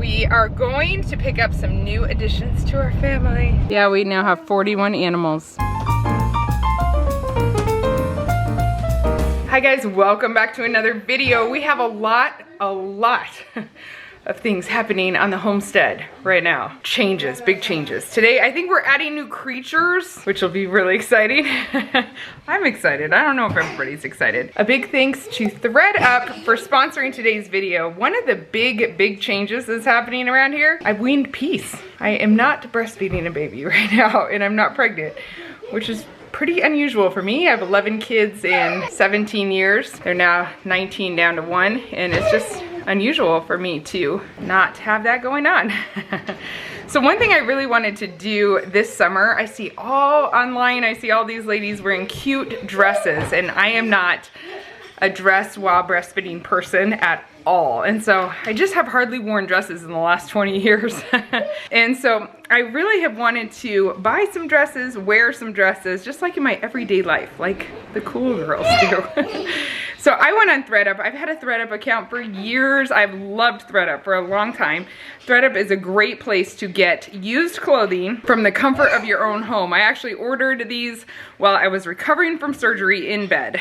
we are going to pick up some new additions to our family. Yeah, we now have 41 animals. Hi guys, welcome back to another video. We have a lot of things happening on the homestead right now. Changes, big changes. Today, I think we're adding new creatures, which will be really exciting. I'm excited. I don't know if everybody's excited. A big thanks to ThredUp for sponsoring today's video. One of the big changes that's happening around here, I've weaned Peace. I am not breastfeeding a baby right now, and I'm not pregnant, which is pretty unusual for me. I have 11 kids in 17 years. They're now 19 down to 1, and it's just unusual for me to not have that going on. So one thing I really wanted to do this summer, I see all online, I see all these ladies wearing cute dresses, and I am not a dress while breastfeeding person at all. And so I just have hardly worn dresses in the last 20 years. And so I really have wanted to buy some dresses, wear some dresses, just like in my everyday life, like the cool girls do. So I went on ThredUp. I've had a ThredUp account for years. I've loved ThredUp for a long time. ThredUp is a great place to get used clothing from the comfort of your own home. I actually ordered these while I was recovering from surgery in bed.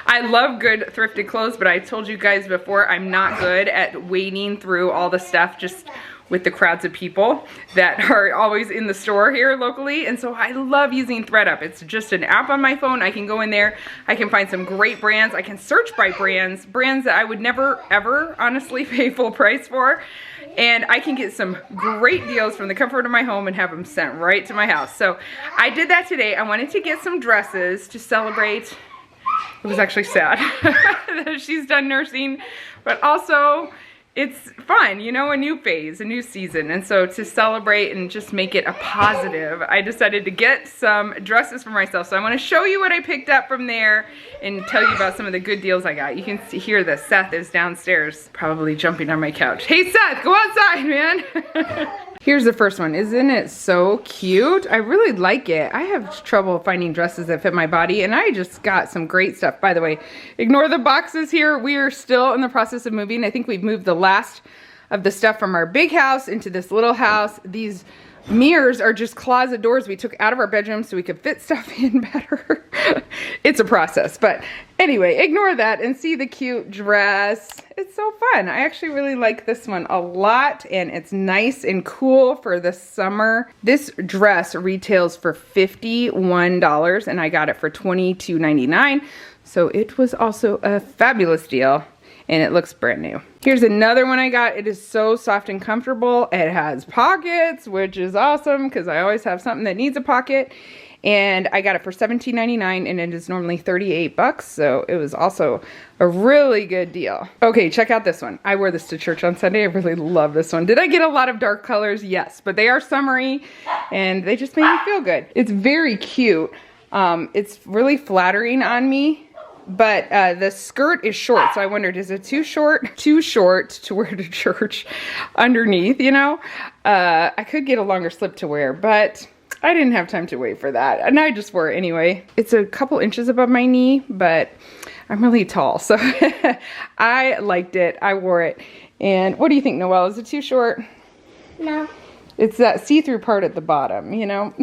I love good thrifted clothes, but I told you guys before, I'm not good at wading through all the stuff just with the crowds of people that are always in the store here locally. And so I love using ThredUp. It's just an app on my phone. I can go in there, I can find some great brands. I can search by brands that I would never ever honestly pay full price for. And I can get some great deals from the comfort of my home and have them sent right to my house. So I did that today. I wanted to get some dresses to celebrate. It was actually sad that she's done nursing, but also it's fun, you know, a new phase, a new season. And so to celebrate and just make it a positive, I decided to get some dresses for myself. So I want to show you what I picked up from there and tell you about some of the good deals I got. You can see here that Seth is downstairs, probably jumping on my couch. Hey Seth, go outside, man. Here's the first one. Isn't it so cute? I really like it. I have trouble finding dresses that fit my body, and I just got some great stuff. By the way, ignore the boxes here. We are still in the process of moving. I think we've moved the last of the stuff from our big house into this little house. These mirrors are just closet doors we took out of our bedroom so we could fit stuff in better. It's a process, but anyway, ignore that and see the cute dress. It's so fun. I actually really like this one a lot, and it's nice and cool for the summer. This dress retails for $51 and I got it for $22.99. So it was also a fabulous deal. And it looks brand new. Here's another one I got. It is so soft and comfortable. It has pockets, which is awesome because I always have something that needs a pocket. And I got it for $17.99 and it is normally 38 bucks. So it was also a really good deal. Okay, check out this one. I wear this to church on Sunday. I really love this one. Did I get a lot of dark colors? Yes, but they are summery and they just make me feel good. It's very cute. It's really flattering on me. But the skirt is short, so I wondered, is it too short to wear to church underneath, you know? I could get a longer slip to wear, but I didn't have time to wait for that, and I just wore it anyway. It's a couple inches above my knee, but I'm really tall, so I liked it. I wore it. And what do you think, Noelle? Is it too short? No. It's that see-through part at the bottom, you know?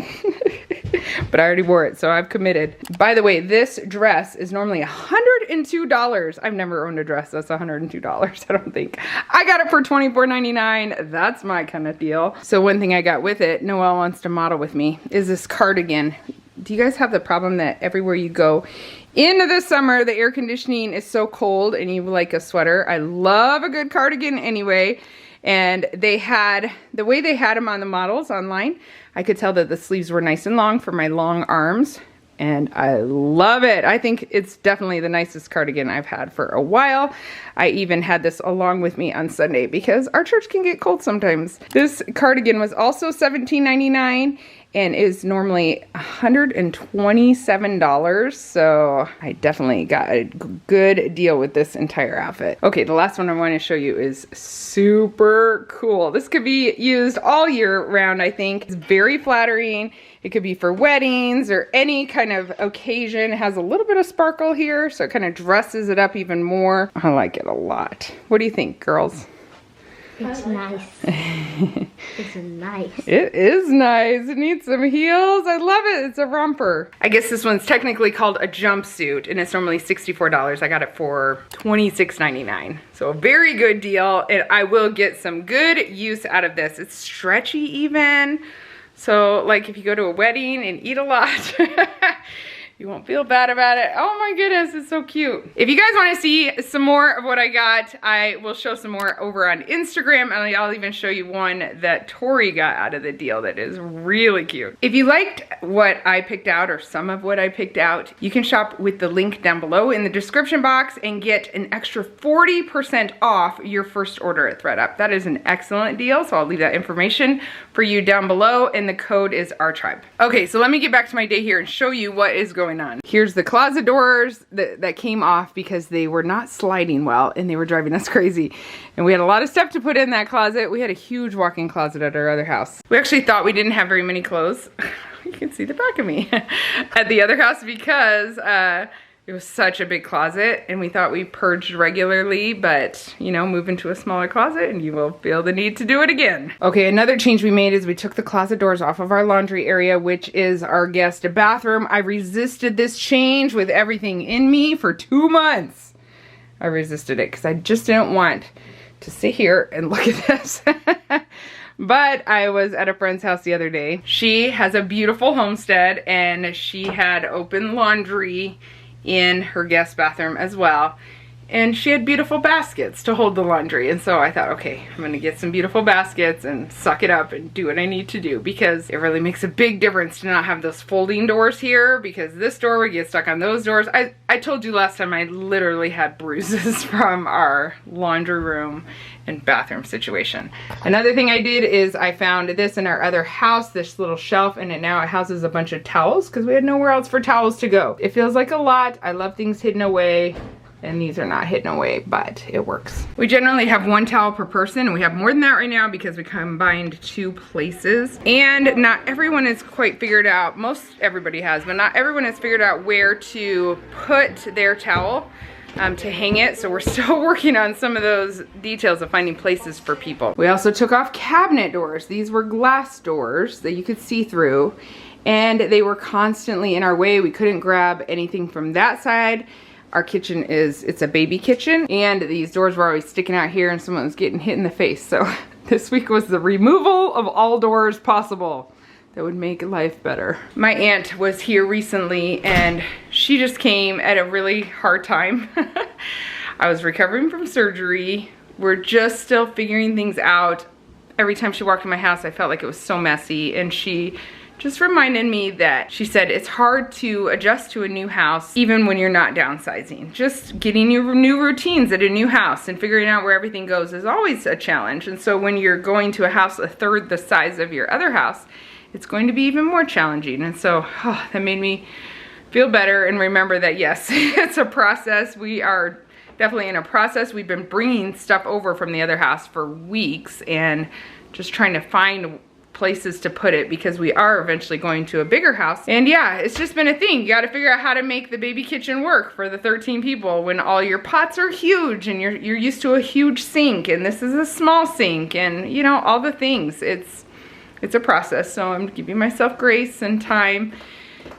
But I already wore it, so I've committed. By the way, this dress is normally $102. I've never owned a dress that's $102, I don't think. I got it for $24.99. That's my kind of deal. So one thing I got with it, Noelle wants to model with me, is this cardigan. Do you guys have the problem that everywhere you go into the summer, the air conditioning is so cold and you like a sweater? I love a good cardigan anyway. And they had, the way they had them on the models online, I could tell that the sleeves were nice and long for my long arms. And I love it. I think it's definitely the nicest cardigan I've had for a while. I even had this along with me on Sunday because our church can get cold sometimes. This cardigan was also $17.99 and is normally $127. So I definitely got a good deal with this entire outfit. Okay, the last one I want to show you is super cool. This could be used all year round, I think. It's very flattering. It could be for weddings or any kind of occasion. It has a little bit of sparkle here, so it kind of dresses it up even more. I like it a lot. What do you think, girls? It's nice. It's nice. It is nice. It needs some heels. I love it. It's a romper. I guess this one's technically called a jumpsuit, and it's normally $64. I got it for $26.99. So a very good deal, and I will get some good use out of this. It's stretchy even. So like if you go to a wedding and eat a lot, you won't feel bad about it. Oh my goodness, it's so cute. If you guys want to see some more of what I got, I will show some more over on Instagram, and I'll even show you one that Tori got out of the deal that is really cute. If you liked what I picked out, or some of what I picked out, you can shop with the link down below in the description box and get an extra 40% off your first order at ThredUp. That is an excellent deal, so I'll leave that information for you down below, and the code is OurTribe. Okay, so let me get back to my day here and show you what is going on. Here's the closet doors that came off because they were not sliding well and they were driving us crazy. And we had a lot of stuff to put in that closet. We had a huge walk-in closet at our other house. We actually thought we didn't have very many clothes. You can see the back of me at the other house because it was such a big closet, and we thought we purged regularly, but you know, move into a smaller closet and you will feel the need to do it again. Okay, another change we made is we took the closet doors off of our laundry area, which is our guest bathroom. I resisted this change with everything in me for 2 months. I resisted it because I just didn't want to sit here and look at this. But I was at a friend's house the other day. She has a beautiful homestead, and she had open laundry in her guest bathroom as well, and she had beautiful baskets to hold the laundry. And so I thought, okay, I'm gonna get some beautiful baskets and suck it up and do what I need to do, because it really makes a big difference to not have those folding doors here, because this door would get stuck on those doors. I told you last time I literally had bruises from our laundry room and bathroom situation. Another thing I did is I found this in our other house, this little shelf, and now it houses a bunch of towels because we had nowhere else for towels to go. It feels like a lot. I love things hidden away, and these are not hidden away, but it works. We generally have 1 towel per person, and we have more than that right now because we combined 2 places. And not everyone is quite figured out, most everybody has, but not everyone has figured out where to put their towel to hang it. So we're still working on some of those details of finding places for people. We also took off cabinet doors. These were glass doors that you could see through, and they were constantly in our way. We couldn't grab anything from that side. Our kitchen it's a baby kitchen, and these doors were always sticking out here and someone was getting hit in the face. So this week was the removal of all doors possible that would make life better. My aunt was here recently, and she just came at a really hard time. I was recovering from surgery. We're just still figuring things out. Every time she walked in my house, I felt like it was so messy, and she just reminded me that she said it's hard to adjust to a new house even when you're not downsizing. Just getting your new routines at a new house and figuring out where everything goes is always a challenge. And so when you're going to a house a third the size of your other house, it's going to be even more challenging. And so that made me feel better and remember that yes, it's a process. We are definitely in a process. We've been bringing stuff over from the other house for weeks and just trying to find places to put it because we are eventually going to a bigger house. And yeah, it's just been a thing. You got to figure out how to make the baby kitchen work for the 13 people when all your pots are huge and you're used to a huge sink, and this is a small sink, and you know, all the things. It's a process, so I'm giving myself grace and time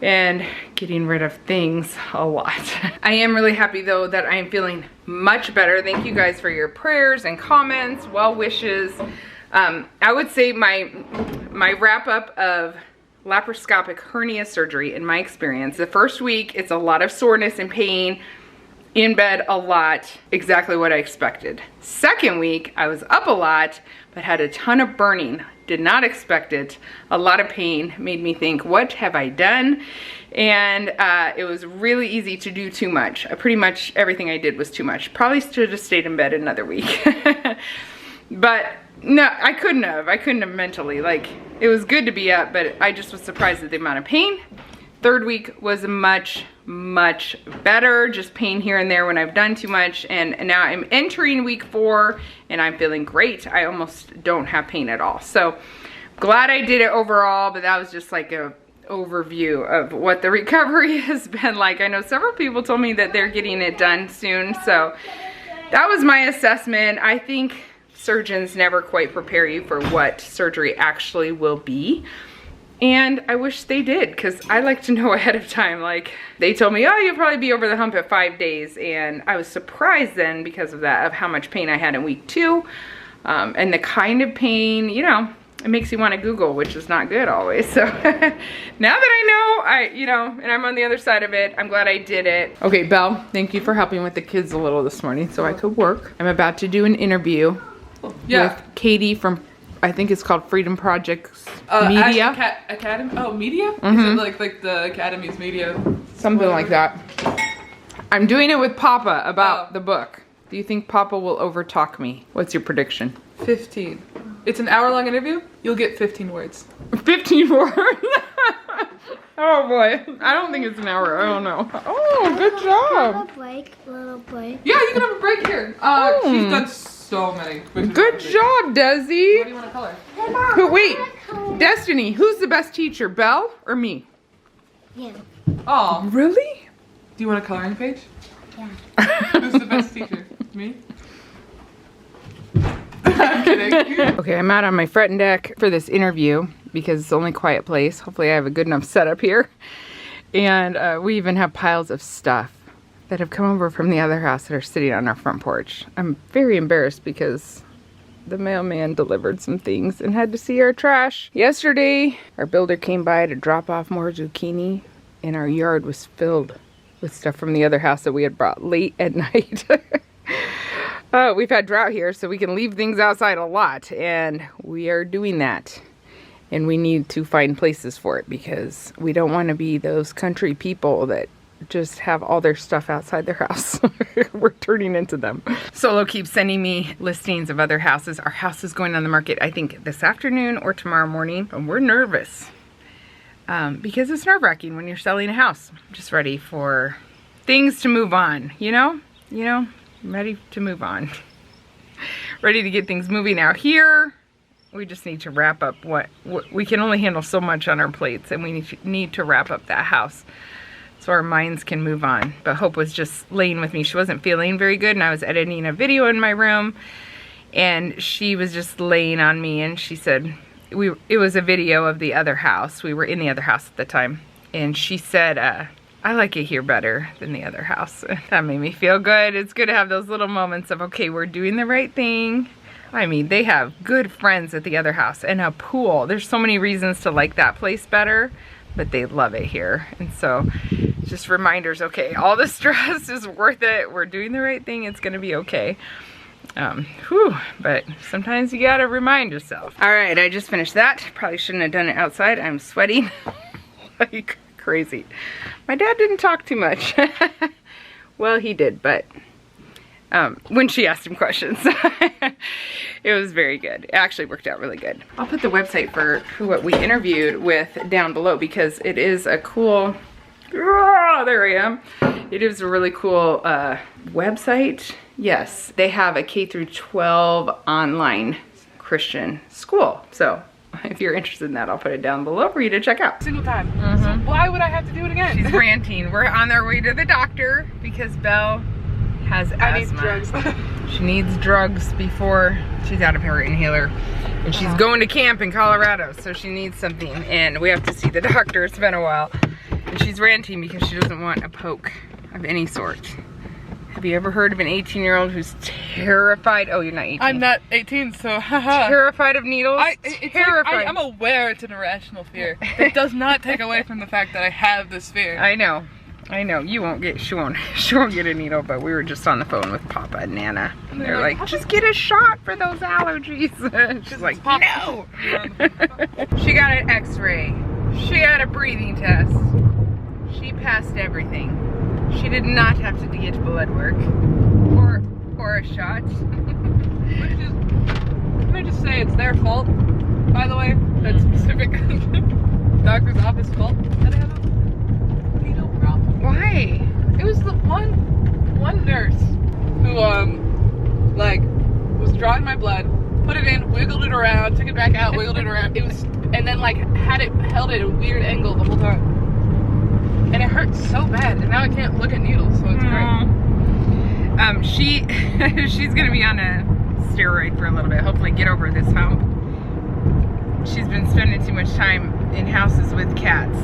and getting rid of things a lot. I am really happy though that I am feeling much better. Thank you guys for your prayers and comments, well wishes. I would say my wrap up of laparoscopic hernia surgery, in my experience, the first week it's a lot of soreness and pain, in bed a lot, exactly what I expected. Second week I was up a lot but had a ton of burning, did not expect it, a lot of pain, made me think, what have I done? And it was really easy to do too much. Pretty much everything I did was too much. Probably should have stayed in bed another week. But no, I couldn't have mentally. Like, it was good to be up, but I just was surprised at the amount of pain. Third week was much better, just pain here and there when I've done too much, and now I'm entering week 4 and I'm feeling great. I almost don't have pain at all. So glad I did it overall, but that was just like a overview of what the recovery has been like. I know several people told me that they're getting it done soon, so that was my assessment. I think surgeons never quite prepare you for what surgery actually will be. And I wish they did, because I like to know ahead of time. Like, they told me, oh, you'll probably be over the hump at 5 days. And I was surprised then, because of that, of how much pain I had in week 2. And the kind of pain, you know, it makes you want to Google, which is not good always. So now that I know, and I'm on the other side of it, I'm glad I did it. Okay, Belle, thank you for helping with the kids a little this morning so I could work. I'm about to do an interview with Katie from, I think it's called Freedom Project's Media. Academy? Oh, Media? Is it like the Academy's Media? Something like that. I'm doing it with Papa about the book. Do you think Papa will overtalk me? What's your prediction? 15. It's an hour-long interview. You'll get 15 words. 15 words? Oh boy. I don't think it's an hour. I don't know. Oh, good job. Little break. Yeah, you can have a break here. She's done so many. Good job, Desi. What do you want to color? Who, wait, Destiny, who's the best teacher, Belle or me? Yeah. Oh. Really? Do you want a coloring page? Yeah. Who's the best teacher? Me? I'm kidding. Okay, I'm out on my front deck for this interview because it's the only quiet place. Hopefully I have a good enough setup here. And we even have piles of stuff that have come over from the other house that are sitting on our front porch. I'm very embarrassed because the mailman delivered some things and had to see our trash. Yesterday, our builder came by to drop off more zucchini and our yard was filled with stuff from the other house that we had brought late at night. We've had drought here, so we can leave things outside a lot, and we are doing that. And we need to find places for it because we don't want to be those country people that just have all their stuff outside their house. We're turning into them. Solo keeps sending me listings of other houses. Our house is going on the market, I think, this afternoon or tomorrow morning, and we're nervous because it's nerve-wracking when you're selling a house. I'm just ready for things to move on, you know? I'm ready to move on. Ready to get things moving out here. We just need to wrap up what we can only handle so much on our plates, and we need to wrap up that house so our minds can move on. But Hope was just laying with me. She wasn't feeling very good, and I was editing a video in my room, and she was just laying on me, and she said, it was a video of the other house. We were in the other house at the time, and she said, I like it here better than the other house. That made me feel good. It's good to have those little moments of, okay, we're doing the right thing. I mean, they have good friends at the other house and a pool. There's so many reasons to like that place better, but they love it here. And so just reminders, okay, all the stress is worth it. We're doing the right thing. It's gonna be okay. But sometimes you gotta remind yourself. All right, I just finished that. Probably shouldn't have done it outside. I'm sweating like crazy. My dad didn't talk too much. Well, he did, but when she asked him questions, it was very good. It actually worked out really good. I'll put the website for what we interviewed with down below because it is a cool, there I am. It is a really cool website. Yes, they have a K-12 online Christian school. So if you're interested in that, I'll put it down below for you to check out. Single time. So why would I have to do it again? She's ranting. We're on our way to the doctor because Belle has asthma. I need drugs. She needs drugs before she's out of her inhaler. And she's going to camp in Colorado, so she needs something. And we have to see the doctor. It's been a while. And she's ranting because she doesn't want a poke of any sort. Have you ever heard of an 18-year-old who's terrified? Oh, you're not 18. I'm not 18, so haha. Terrified of needles? Terrified. I'm aware it's an irrational fear. It does not take away from the fact that I have this fear. I know. You won't get, she won't get a needle, but we were just on the phone with Papa and Nana. And they're like, just get a shot for those allergies. She's like, no. She got an x-ray. She had a breathing test. She passed everything. She did not have to get blood work or a shot. Can I just say it's their fault, by the way? That specific doctor's office fault that I have a needle problem. Why? It was the one nurse who like was drawing my blood, put it in, wiggled it around, took it back out, wiggled it around. It was, and then like held it at a weird angle the whole time. And it hurts so bad, and now I can't look at needles, so it's great. She's gonna be on a steroid for a little bit. Hopefully get over this hump. She's been spending too much time in houses with cats.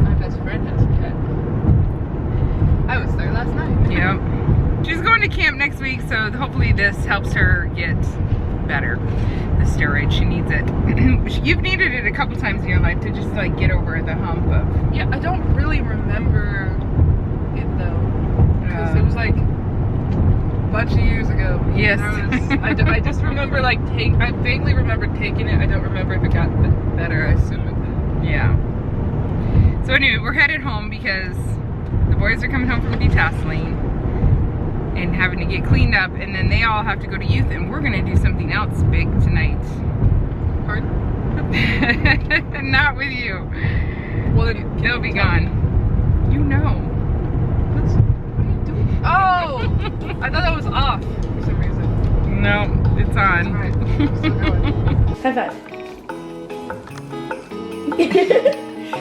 My best friend has a cat. I was there last night. Yep. She's going to camp next week, so hopefully this helps her get better. The steroid, she needs it. You've needed it a couple times in your life to just like get over the hump of. Yeah, I don't really remember it though, because it was like a bunch of years ago. Yes. I just remember like I vaguely remember taking it. I don't remember if it got better. I assume it did. Yeah. So anyway, we're headed home because the boys are coming home from detasseling and having to get cleaned up, and then they all have to go to youth, and we're gonna do something else big tonight. Pardon? Not with you. Well, then They'll be gone. You know. What are you doing? Oh! I thought that was off for some reason. No, it's on. Alright, still going. High five.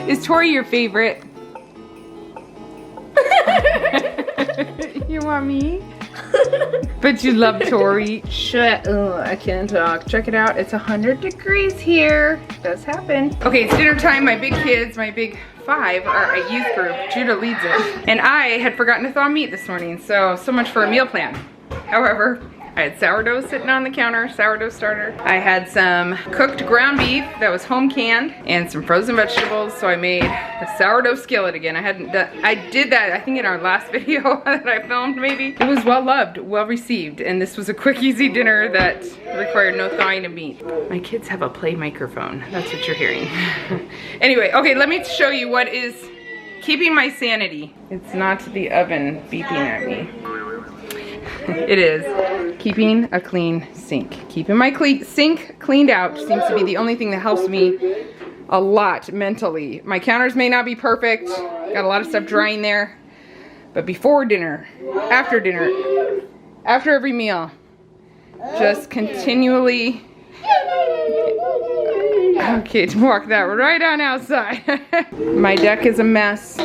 Is Tori your favorite? You want me? But you love Tori. Shut. Oh, I can't talk. Check it out. It's 100 degrees here. It does happen. Okay, it's dinner time. My big kids, my big 5, are a youth group. Judah leads it. And I had forgotten to thaw meat this morning, so much for a meal plan. However, I had sourdough sitting on the counter, sourdough starter. I had some cooked ground beef that was home canned and some frozen vegetables, so I made a sourdough skillet again. I did that, I think, in our last video that I filmed maybe. It was well loved, well received, and this was a quick, easy dinner that required no thawing of meat. My kids have a play microphone. That's what you're hearing. Anyway, okay, let me show you what is keeping my sanity. It's not the oven beeping at me. It is keeping a clean sink. Keeping my sink cleaned out seems to be the only thing that helps me a lot mentally. My counters may not be perfect. Got a lot of stuff drying there. But before dinner, after every meal, just continually. Okay, to walk that right on outside. My deck is a mess.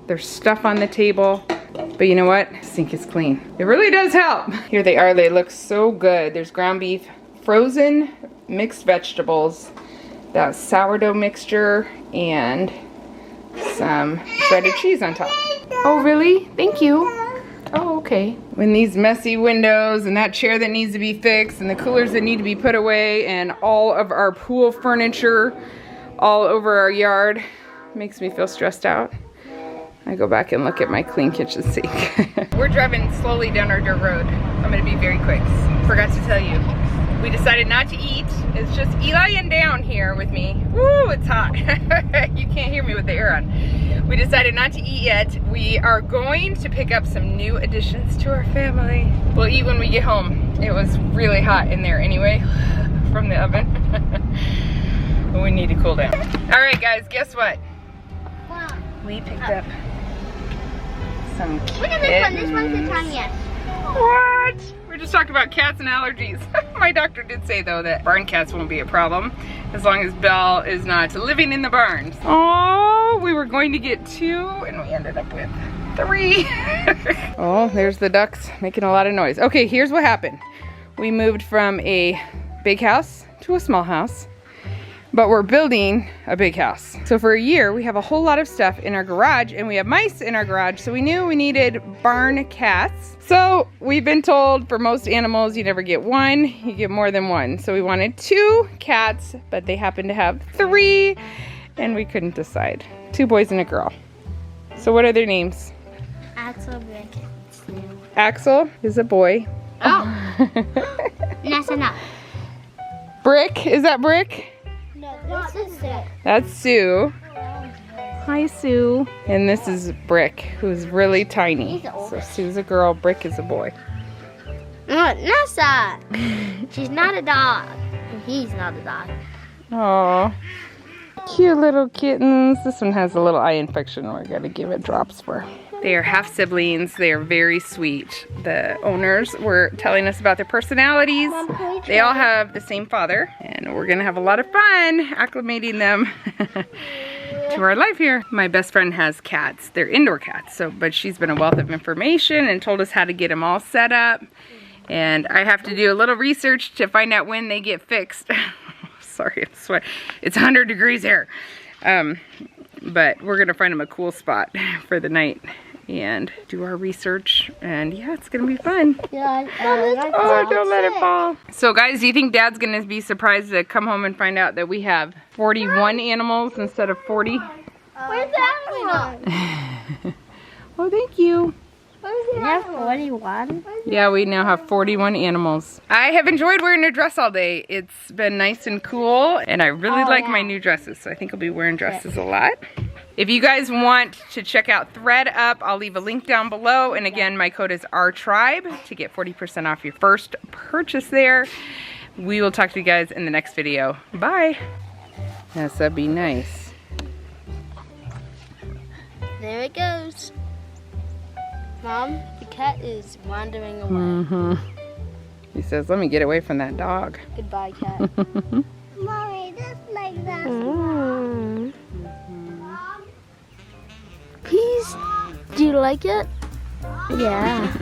There's stuff on the table. But you know what? Sink is clean. It really does help. Here they are. They look so good. There's ground beef, frozen mixed vegetables, that sourdough mixture, and some shredded cheese on top. Oh, really? Thank you. Oh, okay. When these messy windows and that chair that needs to be fixed and the coolers that need to be put away and all of our pool furniture all over our yard makes me feel stressed out. I go back and look at my clean kitchen sink. We're driving slowly down our dirt road. I'm gonna be very quick. Forgot to tell you. We decided not to eat. It's just Eli and down here with me. Woo, it's hot. You can't hear me with the air on. We decided not to eat yet. We are going to pick up some new additions to our family. We'll eat when we get home. It was really hot in there anyway from the oven. But we need to cool down. All right, guys, guess what? We picked up some kittens. Look at this one. This one's the tiniest. What? We're just talking about cats and allergies. My doctor did say, though, that barn cats won't be a problem as long as Belle is not living in the barns. Oh, we were going to get 2 and we ended up with 3. Oh, there's the ducks making a lot of noise. Okay, here's what happened. We moved from a big house to a small house. But we're building a big house. So for a year, we have a whole lot of stuff in our garage and we have mice in our garage. So we knew we needed barn cats. So we've been told for most animals, you never get 1, you get more than 1. So we wanted 2 cats, but they happen to have 3 and we couldn't decide. 2 boys and a girl. So what are their names? Axel, Brick, Sue. Axel is a boy. Oh. That's enough. Brick, is that Brick? No, this is Sue. That's Sue. Hi, Sue. And this is Brick, who's really tiny. So Sue's a girl, Brick is a boy. No, Nessa. She's not a dog. He's not a dog. Aw, cute little kittens. This one has a little eye infection. We're gonna give it drops for. They are half siblings. They are very sweet. The owners were telling us about their personalities. They all have the same father, and we're gonna have a lot of fun acclimating them to our life here. My best friend has cats. They're indoor cats, but she's been a wealth of information and told us how to get them all set up. And I have to do a little research to find out when they get fixed. Sorry, I'm sweating. It's 100 degrees here. But we're gonna find them a cool spot for the night and do our research. And yeah, it's gonna be fun. Yeah, Oh, don't let it fall. So guys, do you think Dad's gonna be surprised to come home and find out that we have 41 animals instead of 40? Where's that one? Oh, thank you. You have 41? Yeah, we now have 41 animals. I have enjoyed wearing a dress all day. It's been nice and cool, and I really like my new dresses, so I think I'll be wearing dresses a lot. If you guys want to check out ThreadUp, I'll leave a link down below, and again, my code is OurTribe to get 40% off your first purchase there. We will talk to you guys in the next video. Bye. Yes, that'd be nice. There it goes. Mom, the cat is wandering away. Mm-hmm. He says, let me get away from that dog. Goodbye, cat. Mommy, just like that. Please, do you like it? Yeah.